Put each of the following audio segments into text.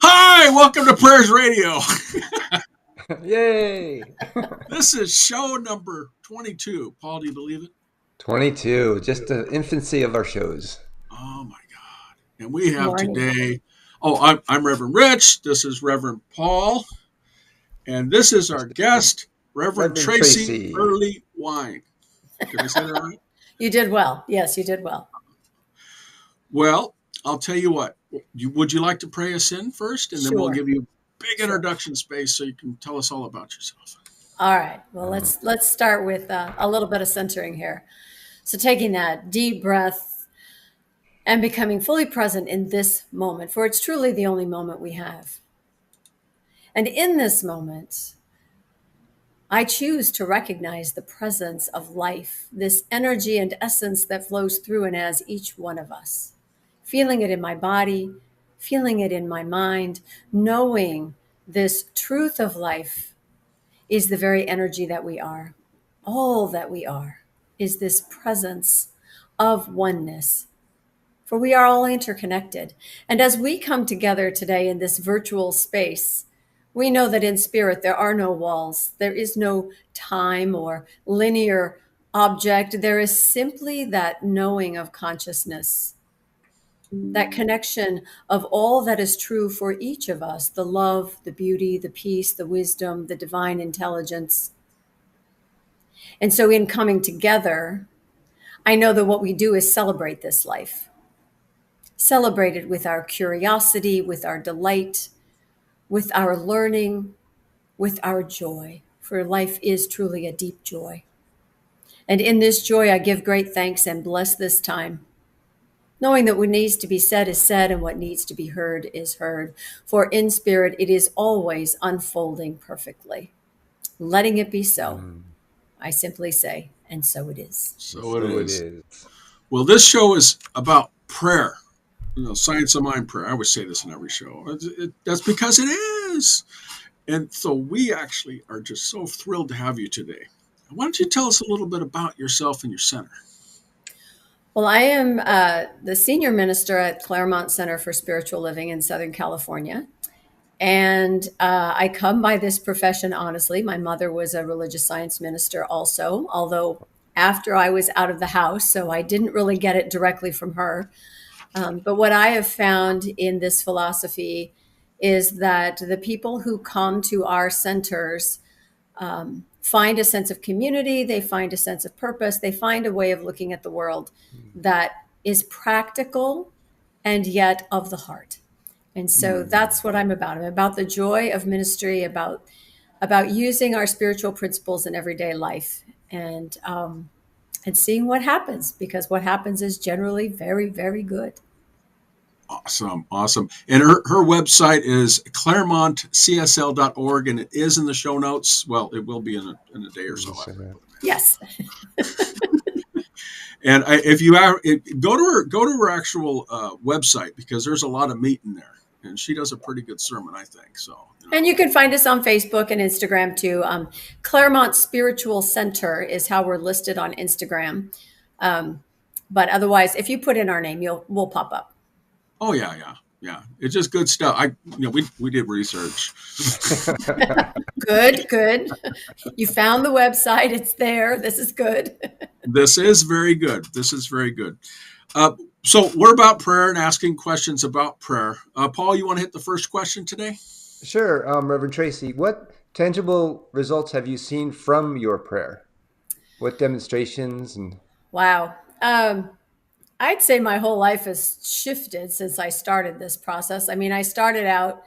Hi, welcome to Prayers Radio. Yay! This is show number 22. Paul, do you believe it? 22, just the infancy of our shows. Oh my God. And we have Morning. today, I'm Reverend Rich. This is Reverend Paul. And this is our guest, Reverend Reverend Tracy Tracy. Earlywine. Did I say that right? You did well. Yes, you did well. Well, I'll tell you what. Would you like to pray us in first? And then we'll Sure. give you big Sure. introduction space so you can tell us all about yourself. All right. Well, let's start with a little bit of centering here. So taking that deep breath and becoming fully present in this moment, for it's truly the only moment we have. And in this moment, I choose to recognize the presence of life, this energy and essence that flows through and as each one of us. Feeling it in my body, feeling it in my mind, knowing this truth of life is the very energy that we are. All that we are is this presence of oneness. For we are all interconnected. And as we come together today in this virtual space, we know that in spirit there are no walls. There is no time or linear object. There is simply that knowing of consciousness, that connection of all that is true for each of us, the love, the beauty, the peace, the wisdom, the divine intelligence. And so in coming together, I know that what we do is celebrate this life. Celebrate it with our curiosity, with our delight, with our learning, with our joy. For life is truly a deep joy. And in this joy, I give great thanks and bless this time, knowing that what needs to be said is said and what needs to be heard is heard. For in spirit, it is always unfolding perfectly. Letting it be so, I simply say, and so it is. So it is. is. Well, this show is about prayer. Science of mind prayer. I always say this in every show. That's because it is. And so we actually are just so thrilled to have you today. Why don't you tell us a little bit about yourself and your center? Well, I am the senior minister at Claremont Center for Spiritual Living in Southern California. And I come by this profession honestly. My mother was a religious science minister also, although after I was out of the house, so I didn't really get it directly from her. But what I have found in this philosophy is that the people who come to our centers find a sense of community, they find a sense of purpose, they find a way of looking at the world that is practical and yet of the heart. And so that's what I'm about. I'm about the joy of ministry, about using our spiritual principles in everyday life, and seeing what happens, because what happens is generally very, very good. Awesome. And her website is claremontcsl.org, and it is in the show notes. Well, it will be in a day or so. Yes. And if you go to her actual website, because there's a lot of meat in there, and she does a pretty good sermon, I think. So. And you can find us on Facebook and Instagram too. Claremont Spiritual Center is how we're listed on Instagram. But otherwise, if you put in our name, we'll pop up. Oh yeah. It's just good stuff. We did research. Good. You found the website. It's there. This is good. This is very good. So we're about prayer and asking questions about prayer. Paul, you want to hit the first question today? Sure, Reverend Tracy. What tangible results have you seen from your prayer? What demonstrations and? Wow. I'd say my whole life has shifted since I started this process. I mean, I started out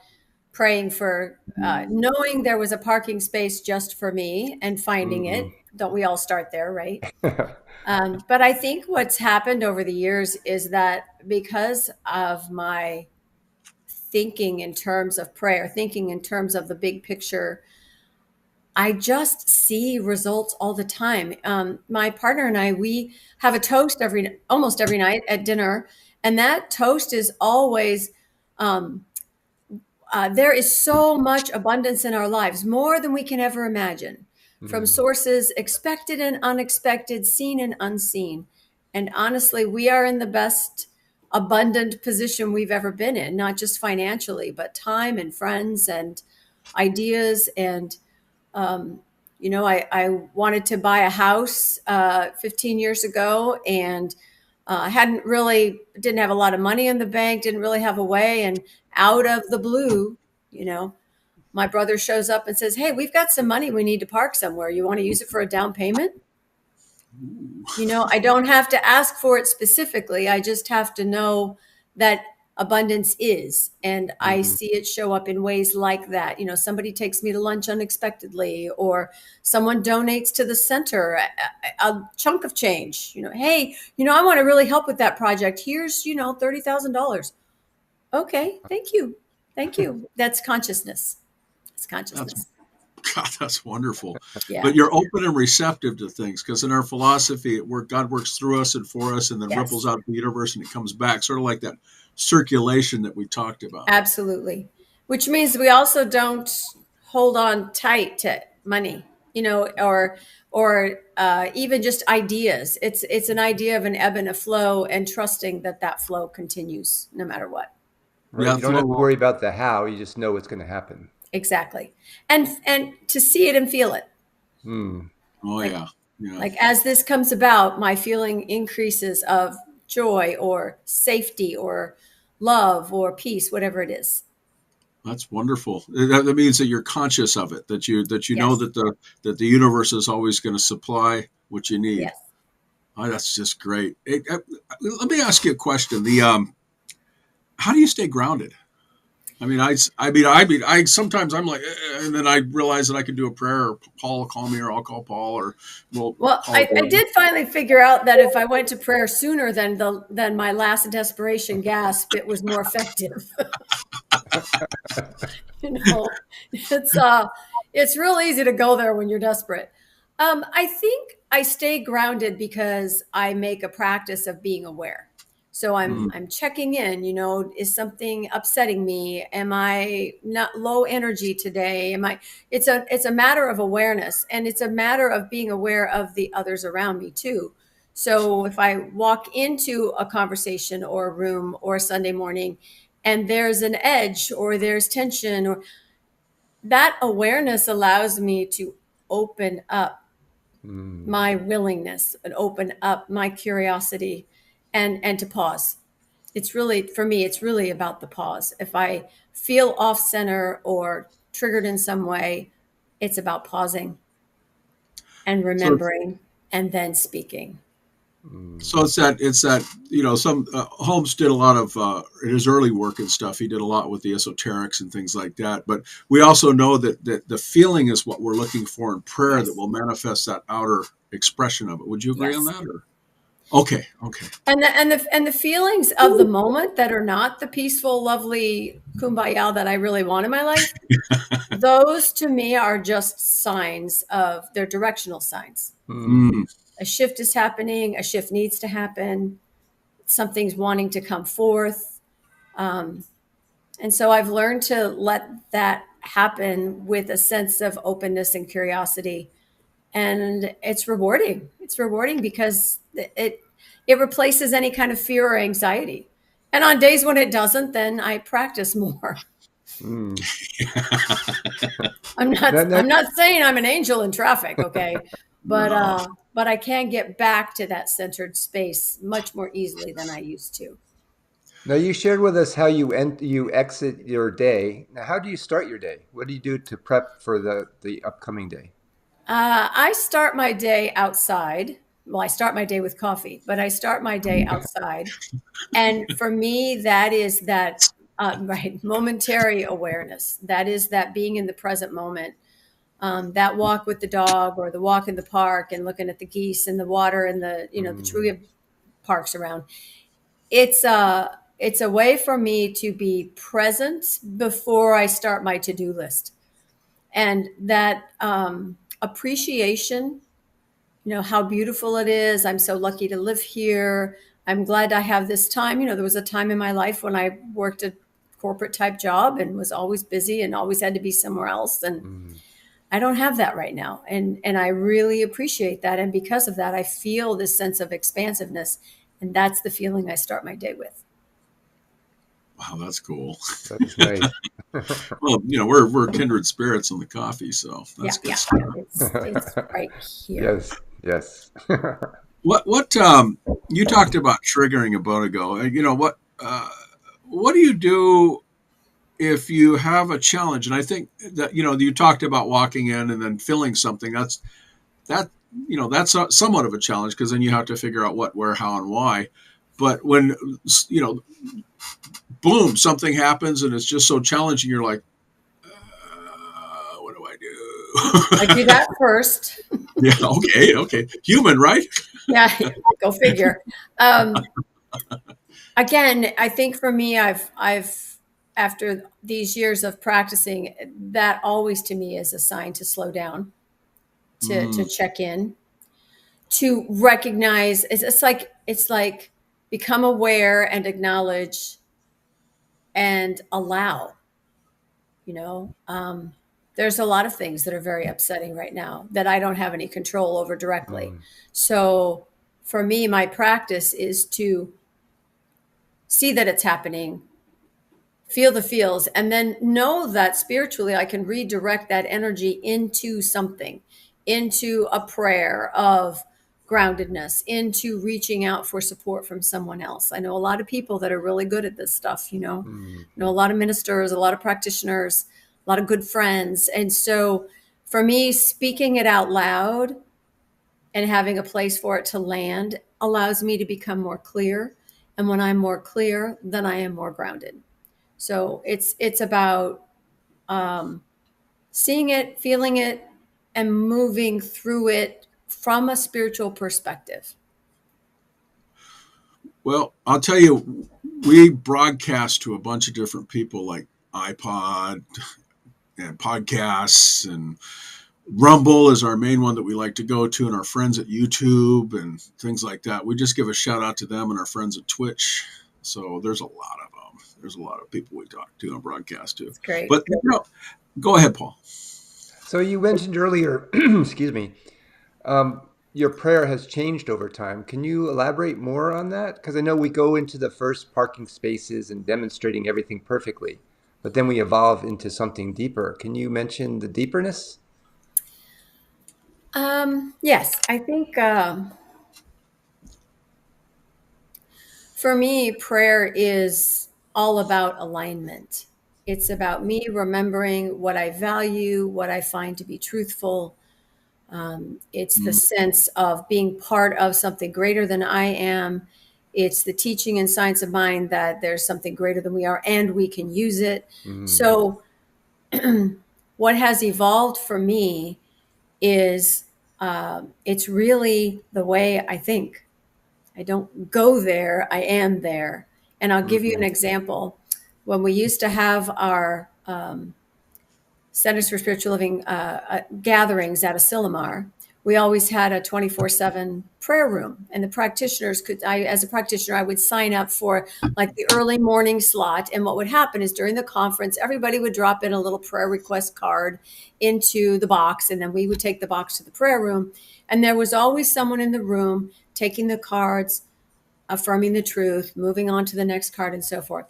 praying for knowing there was a parking space just for me and finding it. Don't we all start there, right? But I think what's happened over the years is that because of my thinking in terms of prayer, thinking in terms of the big picture, I just see results all the time. My partner and I, we have a toast almost every night at dinner, and that toast is always, there is so much abundance in our lives, more than we can ever imagine, from sources expected and unexpected, seen and unseen. And honestly, we are in the best abundant position we've ever been in, not just financially, but time and friends and ideas. And, I wanted to buy a house 15 years ago, and didn't have a lot of money in the bank, didn't really have a way. And out of the blue, you know, my brother shows up and says, "Hey, we've got some money we need to park somewhere. You want to use it for a down payment?" I don't have to ask for it specifically. I just have to know that abundance is. And I Mm-hmm. see it show up in ways like that. Somebody takes me to lunch unexpectedly, or someone donates to the center a chunk of change. Hey, I want to really help with that project. Here's, $30,000. Okay, thank you. Thank you. That's consciousness. It's That's consciousness. God, that's wonderful. Yeah. But you're open and receptive to things because in our philosophy, God works through us and for us, and then Yes. ripples out the universe and it comes back, sort of like that circulation that we talked about. Absolutely. Which means we also don't hold on tight to money, or even just ideas. It's an idea of an ebb and a flow, and trusting that flow continues no matter what. Right. Yeah, You don't have to flow. worry about the how. You just know what's going to happen. Exactly. And to see it and feel it. Mm. Oh Like yeah, yeah. like as this comes about, my feeling increases of joy or safety or love or peace, whatever it is. That's wonderful. That means that you're conscious of it. That you know Yes. that the universe is always going to supply what you need. Yes. Oh, that's just great. Let me ask you a question. The How do you stay grounded? I sometimes I'm like, and then I realize that I can do a prayer, or Paul will call me, or I'll call Paul, or we'll Well, call I Gordon. did finally figure out that if I went to prayer sooner than my last desperation gasp, it was more effective. you know, it's uh, it's real easy to go there when you're desperate. I think I stay grounded because I make a practice of being aware. So I'm Mm. I'm checking in. Is something upsetting me? Am I not low energy today? Am I? It's a matter of awareness, and it's a matter of being aware of the others around me too. So if I walk into a conversation or a room or a Sunday morning, and there's an edge or there's tension, or that awareness allows me to open up Mm. my willingness and open up my curiosity, and to pause. It's really, for me, it's really about the pause. If I feel off center or triggered in some way, it's about pausing and So remembering and then speaking. Mm. so it's that some Holmes did a lot of in his early work and stuff. He did a lot with the esoterics and things like that. But we also know that the feeling is what we're looking for in prayer that Yes. will manifest that outer expression of it. Would you agree on Yes. that? Or okay. And the feelings of the moment that are not the peaceful, lovely kumbaya that I really want in my life, those to me are just signs of, they're directional signs. Mm. Mm. A shift is happening, a shift needs to happen, something's wanting to come forth. Um, and so I've learned to let that happen with a sense of openness and curiosity. And it's rewarding. It's rewarding because it replaces any kind of fear or anxiety. And on days when it doesn't, then I practice more. Mm. I'm not Now, I'm not saying I'm an angel in traffic, okay? But No. uh but I can get back to that centered space much more easily than I used to. now, you shared with us how you exit your day. Now, how do you start your day? What do you do to prep for the upcoming day? I start my day outside. Well, I start my day with coffee, but I start my day outside. And for me, that is that right, momentary awareness. That is that being in the present moment. That walk with the dog, or the walk in the park and looking at the geese and the water and the Mm. tree parks around. It's a way for me to be present before I start my to-do list. And that appreciation, how beautiful it is. I'm so lucky to live here. I'm glad I have this time. There was a time in my life when I worked a corporate type job and was always busy and always had to be somewhere else. And Mm. I don't have that right now. And I really appreciate that. And because of that, I feel this sense of expansiveness. And that's the feeling I start my day with. Wow, that's cool. That is nice. Well, we're kindred spirits on the coffee, so Yeah, that's good yeah. stuff. It's right here. Yes, yes. What you talked about triggering a bit ago. What do you do if you have a challenge? And I think that you talked about walking in and then feeling something. That that's somewhat of a challenge because then you have to figure out what, where, how, and why. But when you know, boom, something happens and it's just so challenging, you're like, what do I I do do? that first. Yeah, okay, human, right? Yeah, go figure. Um, Again, I think for me, I've after these years of practicing, that always to me is a sign to slow down, to Mm, check in, to recognize. It's like become aware and acknowledge and allow. You know, there's a lot of things that are very upsetting right now that I don't have any control over directly. Mm, So for me, my practice is to see that it's happening, feel the feels, and then know that spiritually I can redirect that energy into something, into a prayer of groundedness, into reaching out for support from someone else. I know a lot of people that are really good at this stuff, mm, know a lot of ministers, a lot of practitioners, a lot of good friends. And so for me, speaking it out loud and having a place for it to land allows me to become more clear. And when I'm more clear, then I am more grounded. So it's about um, seeing it, feeling it, and moving through it from a spiritual perspective. well, I'll tell you, we broadcast to a bunch of different people like iPod and podcasts, and Rumble is our main one that we like to go to, and our friends at YouTube and things like that. We just give a shout out to them and our friends at Twitch. So there's a lot of them. There's a lot of people we talk to and broadcast to. It's great. But go ahead, Paul. So you mentioned earlier, excuse me, your prayer has changed over time. Can you elaborate more on that? Because I know we go into the first parking spaces and demonstrating everything perfectly, but then we evolve into something deeper. Can you mention the deeperness? Yes, I think for me, prayer is all about alignment. It's about me remembering what I value, what I find to be truthful. It's the Mm, sense of being part of something greater than I am. It's the teaching and science of mind that there's something greater than we are and we can use it. Mm, So, what has evolved for me is it's really the way I think. I don't go there, I am there. And I'll give you an mm, example. When we used to have our Centers for Spiritual Living gatherings at Asilomar, we always had a 24/7 prayer room. And the practitioners as a practitioner, I would sign up for like the early morning slot. And what would happen is during the conference, everybody would drop in a little prayer request card into the box. And then we would take the box to the prayer room. And there was always someone in the room taking the cards, affirming the truth, moving on to the next card, and so forth.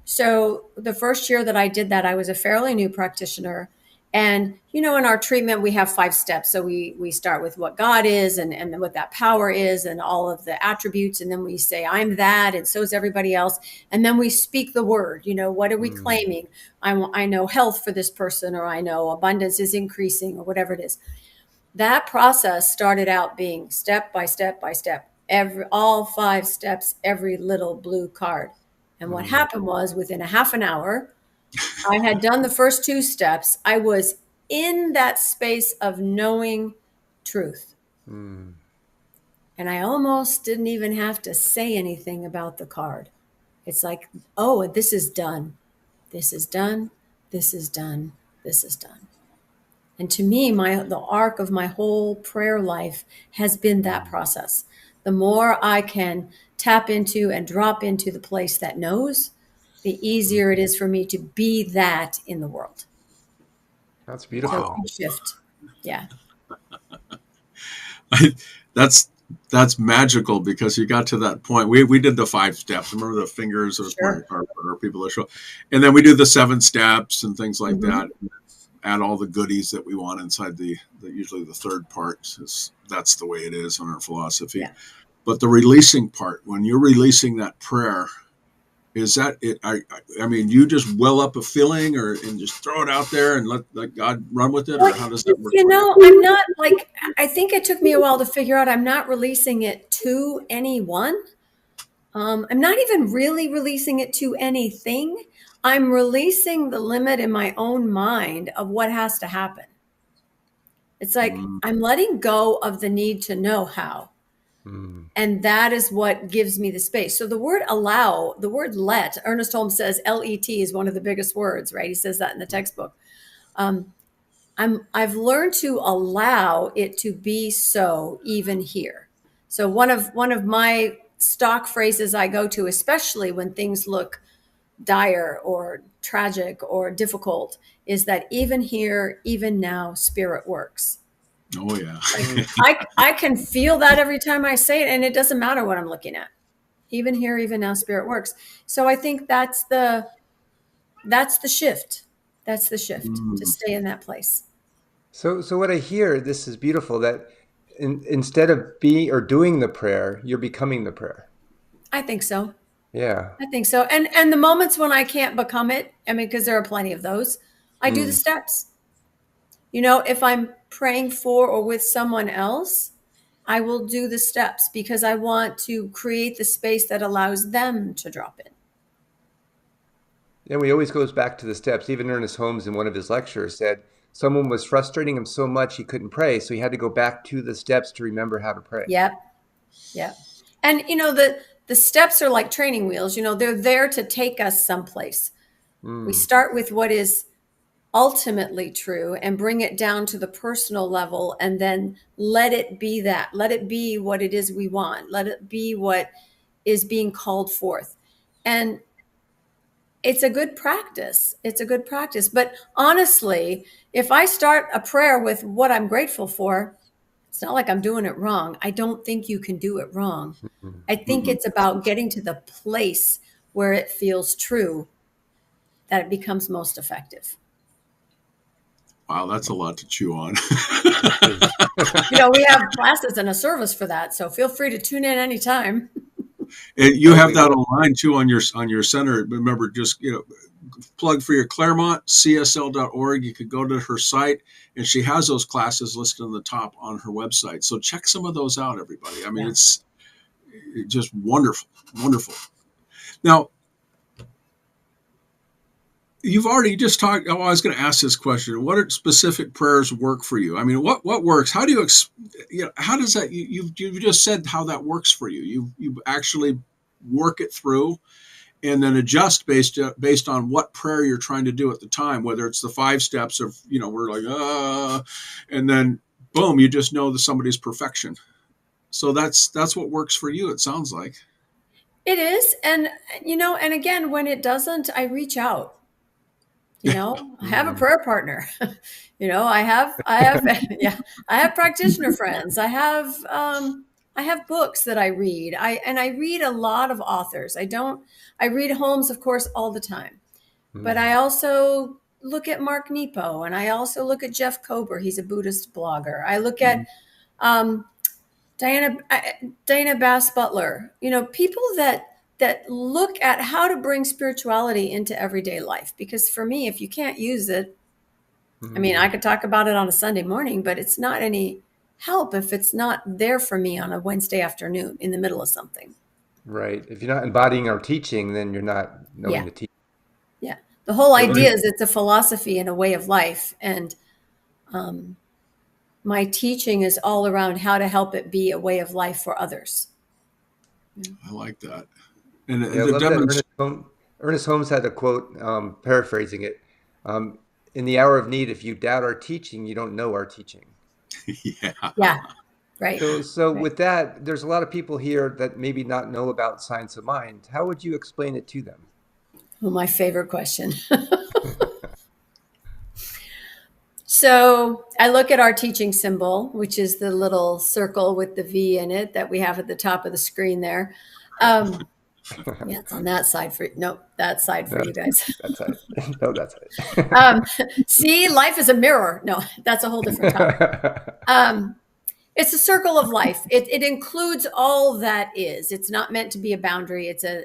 So the first year that I did that, I was a fairly new practitioner. And in our treatment, we have 5 steps. So we start with what God is and what that power is and all of the attributes. And then we say, I'm that, and so is everybody else. And then we speak the word. What are we mm, claiming? I know health for this person, or I know abundance is increasing, or whatever it is. That process started out being step by step by step, all 5 steps, every little blue card. And what mm, happened was within a half an hour, I had done the first 2 steps. I was in that space of knowing truth. mm, And I almost didn't even have to say anything about the card. It's like, oh, this is done. This is done. This is done. This is done. And to me, the arc of my whole prayer life has been that mm. process. The more I can tap into and drop into the place that knows, the easier it Mhm. is for me to be that in the world. That's So wow. beautiful. big shift. Yeah. I, that's that's magical because you got to that point. We did the 5 steps. Remember the fingers of Sure. our people that show, and then we do the 7 steps and things like Hmm. that. Add all the goodies that we want inside the usually the third part. Is that's the way it is in our philosophy. Yeah. But the releasing part, when you're releasing that prayer, is that it? I mean, you just well up a feeling, or and just throw it out there and let God run with it, Well, or how does that work you for you? know, I'm not like, I think it took me a while to figure out I'm not releasing it to anyone. I'm not even really releasing it to anything. I'm releasing the limit in my own mind of what has to happen. It's like Mm, I'm letting go of the need to know how. Mm. And that is what gives me the space. So the word allow, the word let, Ernest Holmes says LET is one of the biggest words, right? He says that in the textbook. Um, I've learned to allow it to be so even here. So one of my stock phrases I go to, especially when things look dire or tragic or difficult, is that even here, even now, spirit works. oh yeah. Like Mm. I can feel that every time I say it, and it doesn't matter what I'm looking at. Even here, even now, spirit works. So I think that's the shift. That's the shift to Mm, stay in that place. So what I hear, this is beautiful, that instead of being or doing the prayer, you're becoming the prayer. I think so. Yeah. I think so. And the moments when I can't become it, I mean, because there are plenty of those, I do the mm. steps. You know, if I'm praying for or with someone else, I will do the steps because I want to create the space that allows them to drop in. And we always goes back to the steps. Even Ernest Holmes in one of his lectures said someone was frustrating him so much he couldn't pray, so he had to go back to the steps to remember how to pray. Yep. Yep. And you know, the steps are like training wheels, you know, they're there to take us someplace. We Mm. start with what is ultimately true and bring it down to the personal level and then let it be that. Let it be what it is we want. Let it be what is being called forth. And it's a good practice. It's a good practice. But honestly, if I start a prayer with what I'm grateful for, it's not like I'm doing it wrong. I don't think you can do it wrong. Mm. I think Mm-mm. it's about getting to the place where it feels true that it becomes most effective. Wow, that's a lot to chew on. It is. You know, we have classes and a service for that, so feel free to tune in anytime. And you Oh, have we that will. online too on your center. Remember, just plug for your Claremont, csl.org. You could go to her site, and she has those classes listed on the top on her website. So check some of those out, everybody. I mean, Yeah. it's just wonderful, wonderful. Now, you've already just talked. Oh, I was going to ask this question. What are specific prayers work for you? I mean, what works? How do you, how does that? You've just said how that works for you. You actually work it through and then adjust based on what prayer you're trying to do at the time. Whether it's the 5 steps of we're like and then boom, you just know that somebody's perfection. So that's what works for you. It sounds like. It is. And, you know, and again, when it doesn't, I reach out. You know, I have a Mm. prayer partner. You know, I have, yeah, I have practitioner friends. I have books that I read. I read a lot of authors. I read Holmes, of course, all the time, but I Mm. also look at Mark Nepo and I also look at Jeff Kober. He's a Buddhist blogger. I look at, Mhm. um, Diana Diana Bass Butler, you know, people that look at how to bring spirituality into everyday life. Because for me, if you can't use it, I mean, I Mm. could talk about it on a Sunday morning, but it's not any help if it's not there for me on a Wednesday afternoon in the middle of something. Right. If you're not embodying our teaching, then you're not knowing Yeah, the teaching. yeah. The whole Well, idea is it's a philosophy and a way of life, and um, my teaching is all around how to help it be a way of life for others. Yeah. I like that. And yeah, I the love that demonstration. Ernest Holmes had a quote, paraphrasing it. In the hour of need, if you doubt our teaching, you don't know our teaching. Yeah. Yeah, right, So right. with that, there's a lot of people here that maybe not know about science of mind. How would you explain it to them? Well, my favorite question. So I look at our teaching symbol, which is the little circle with the V in it that we have at the top of the screen there. Um, yeah, it's on that side for nope, that side for No, you guys. that's it. No, that's it. Um, see, life is a mirror. No, that's a whole different topic. Um, it's a circle of life. It includes all that is. It's not meant to be a boundary. It's a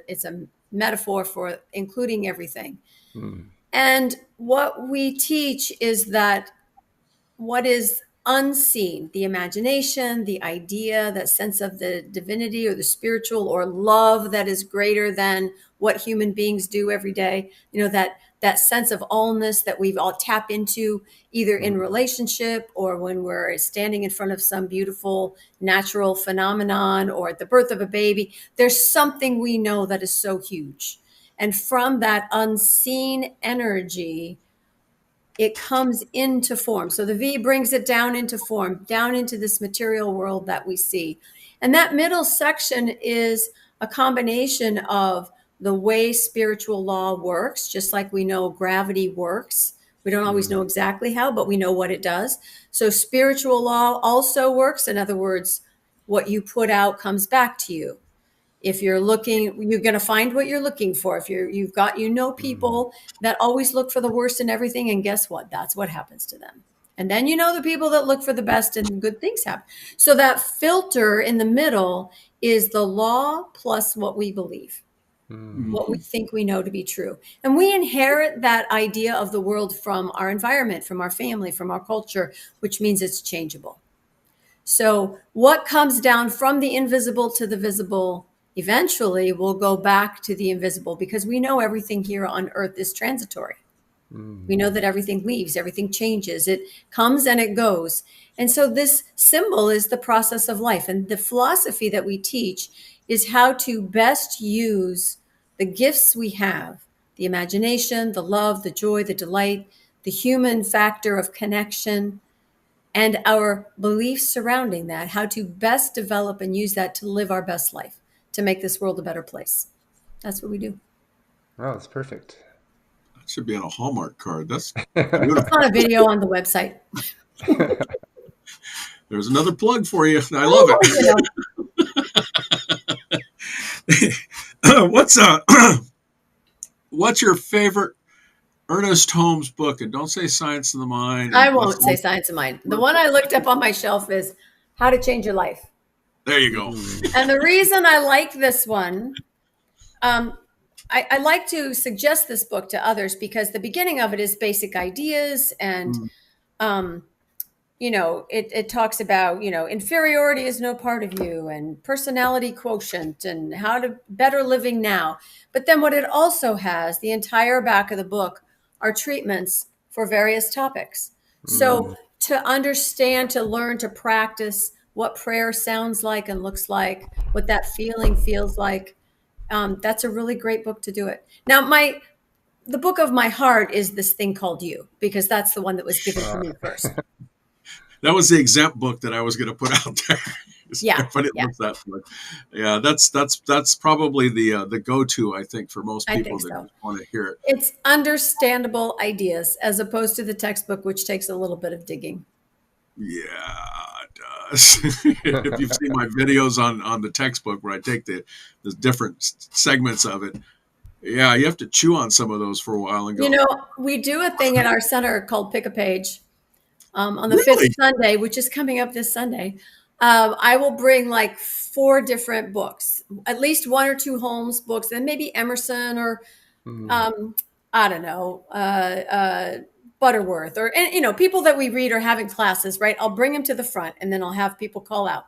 metaphor for including everything. Mm, And what we teach is that what is unseen, the imagination, the idea, that sense of the divinity or the spiritual or love that is greater than what human beings do every day, that sense of allness that we've all tap into either in mm, relationship or when we're standing in front of some beautiful natural phenomenon or at the birth of a baby. There's something we know that is so huge. And from that unseen energy, it comes into form. So the V brings it down into form, down into this material world that we see. And that middle section is a combination of the way spiritual law works, just like we know gravity works. We don't always know mm, exactly how, but we know what it does. So spiritual law also works. In other words, what you put out comes back to you. If you're looking, you're going to find what you're looking for. If you've got, mm, people that always look for the worst in everything, and guess what? That's what happens to them. And then the people that look for the best and good things happen. So that filter in the middle is the law plus what we believe, mm, what we Mhm. think we know to be true. And we inherit that idea of the world from our environment, from our family, from our culture, which means it's changeable. So, what comes down from the invisible to the visible eventually will go back to the invisible because we know everything here on earth is transitory. We mm, know that everything leaves, everything changes, it comes and it goes. And so, this symbol is the process of life. And the philosophy that we teach is how to best use the gifts we have, the imagination, the love, the joy, the delight, the human factor of connection, and our beliefs surrounding that, how to best develop and use that to live our best life, to make this world a better place. That's what we do. oh, that's perfect. That should be on a Hallmark card. That's It's beautiful. on a video on the website. There's another plug for you. I love Oh, it. what's what's your favorite Ernest Holmes book? And don't say Science of the Mind. I And won't say Science of Mind. The one I looked up on my shelf is How to Change Your Life. there you go. Mm, And the reason I like this one, um, I like to suggest this book to others because the beginning of it is basic ideas and Mm. um, it talks about, inferiority is no part of you and personality quotient and how to better living now. But then what it also has, the entire back of the book, are treatments for various topics. mm, So to understand, to learn, to practice what prayer sounds like and looks like, what that feeling feels like, that's a really great book to do it. Now, the book of my heart is this thing called You, because that's the one that was given to uh, me first. That was the exempt book that I was going to put out there. Yeah, Everybody yeah. loves that book. Yeah, that's probably the go to, I think, for most I people think that so. want to hear it. It's understandable ideas as opposed to the textbook, which takes a little bit of digging. Yeah, it does. If you've seen my videos on the textbook where I take the different segments of it, yeah, you have to chew on some of those for a while and You go, know, we do a thing at our center called Pick a Page on the fifth really? Sunday, which is coming up this Sunday. I will bring like four different books, at least one or two Holmes books, and maybe Emerson or mm, um, I don't know, Butterworth, or and, people that we read or have in classes. Right? I'll bring them to the front, and then I'll have people call out.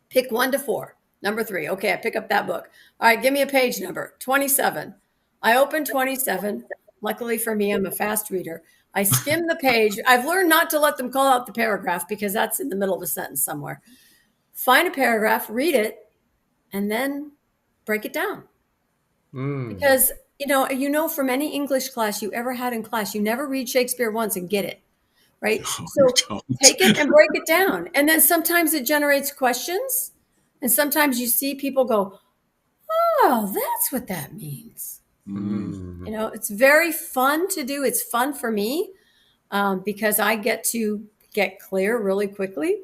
Pick 1 to 4. Number 3. Okay, I pick up that book. All right, give me a page number. 27. I open 27. Luckily for me, I'm a fast reader. I skim the page. I've learned not to let them call out the paragraph because that's in the middle of a sentence somewhere. Find a paragraph, read it, and then break it down. mm. Because from any English class you ever had in class, you never read Shakespeare once and get it, right? No, you So don't. take it and break it down. And then sometimes it generates questions. And sometimes you see people go, oh, that's what that means. Mm. Mm. It's very fun to do. It's fun for me. because I get to get clear really quickly.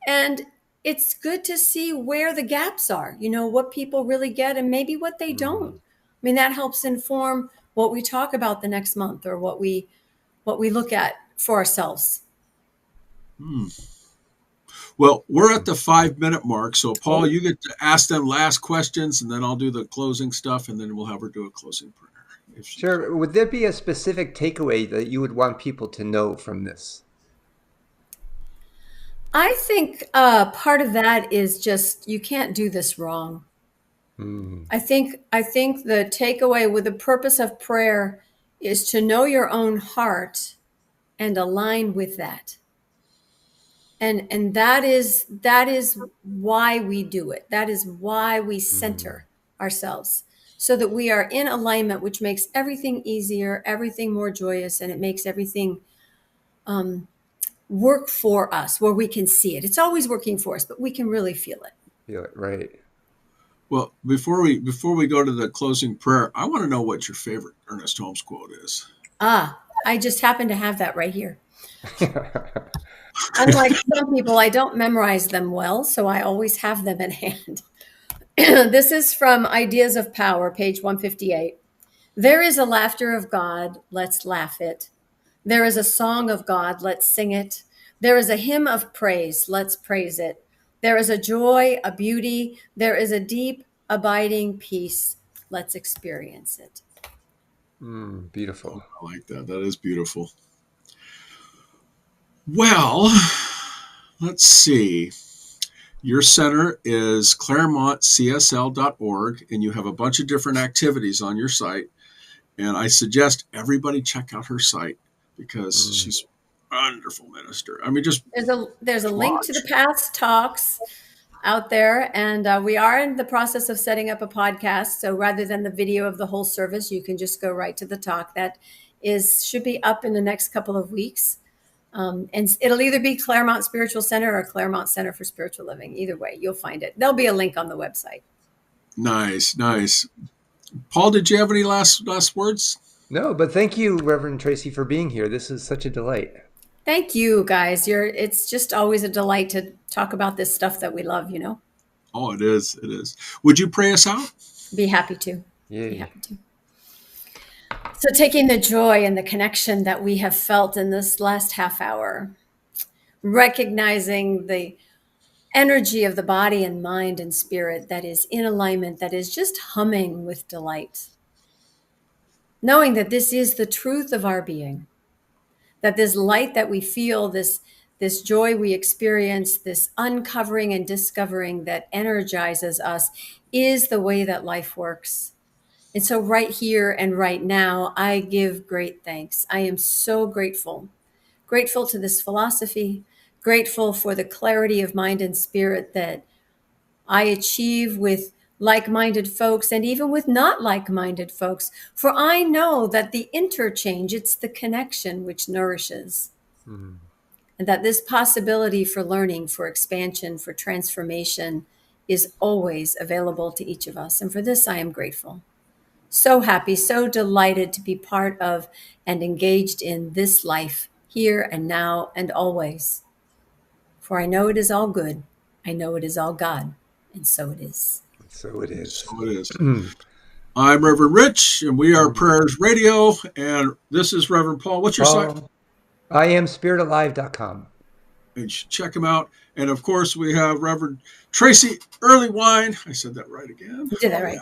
And it's good to see where the gaps are, what people really get and maybe what they don't. I mean, that helps inform what we talk about the next month or what we look at for ourselves. Well, we're at the 5-minute mark. So, Paul, Oh. you get to ask them last questions, and then I'll do the closing stuff, and then we'll have her do a closing prayer. Sure. Would there be a specific takeaway that you would want people to know from this? I think part of that is just you can't do this wrong. I think the takeaway with the purpose of prayer is to know your own heart and align with that. And that is why we do it. That is why we center ourselves so that we are in alignment, which makes everything easier, everything more joyous, and it makes everything work for us where we can see it. It's always working for us, but we can really feel it. Feel it, right. Well, before we go to the closing prayer, I want to know what your favorite Ernest Holmes quote is. I just happen to have that right here. Unlike some people, I don't memorize them well, so I always have them in hand. This is from Ideas of Power, page 158. There is a laughter of God, let's laugh it. There is a song of God, let's sing it. There is a hymn of praise, let's praise it. There is a joy, a beauty. There is a deep, abiding peace, let's experience it. Beautiful. I like that. That is beautiful. Well, let's see. Your center is ClaremontCSL.org, and you have a bunch of different activities on your site. And I suggest everybody check out her site because she's a wonderful minister. I mean, just there's a link to the past talks out there, and we are in the process of setting up a podcast. So rather than the video of the whole service, you can just go right to the talk. That should be up in the next couple of weeks. And it'll either be Claremont Spiritual Center or Claremont Center for Spiritual Living. Either way, you'll find it. There'll be a link on the website. Nice. Paul, did you have any last words? No, but thank you, Reverend Tracy, for being here. This is such a delight. Thank you, guys. It's just always a delight to talk about this stuff that we love, Oh, it is. It is. Would you pray us out? Be happy to. Yay. Be happy to. So taking the joy and the connection that we have felt in this last half hour, recognizing the energy of the body and mind and spirit that is in alignment, that is just humming with delight. Knowing that this is the truth of our being, that this light that we feel, this joy we experience, this uncovering and discovering that energizes us is the way that life works. And so right here and right now, I give great thanks. I am so grateful to this philosophy, grateful for the clarity of mind and spirit that I achieve with like-minded folks and even with not like-minded folks. For I know that the interchange, it's the connection which nourishes. And that this possibility for learning, for expansion, for transformation is always available to each of us. And for this, I am grateful. So happy, so delighted to be part of and engaged in this life here and now and always. For I know it is all good. I know it is all God. And so it is. So it is. So it is. I'm Reverend Rich, and we are Prayers Radio. And this is Reverend Paul. What's your site? I am spiritalive.com. And you should check him out. And of course, we have Reverend Tracy Earlywine. I said that right again. You did that right.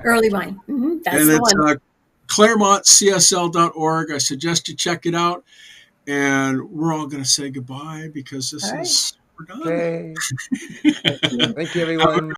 Earlywine. That's and the it's one. ClaremontCSL.org. I suggest you check it out. And we're all going to say goodbye because we're done. Okay. Thank you, everyone.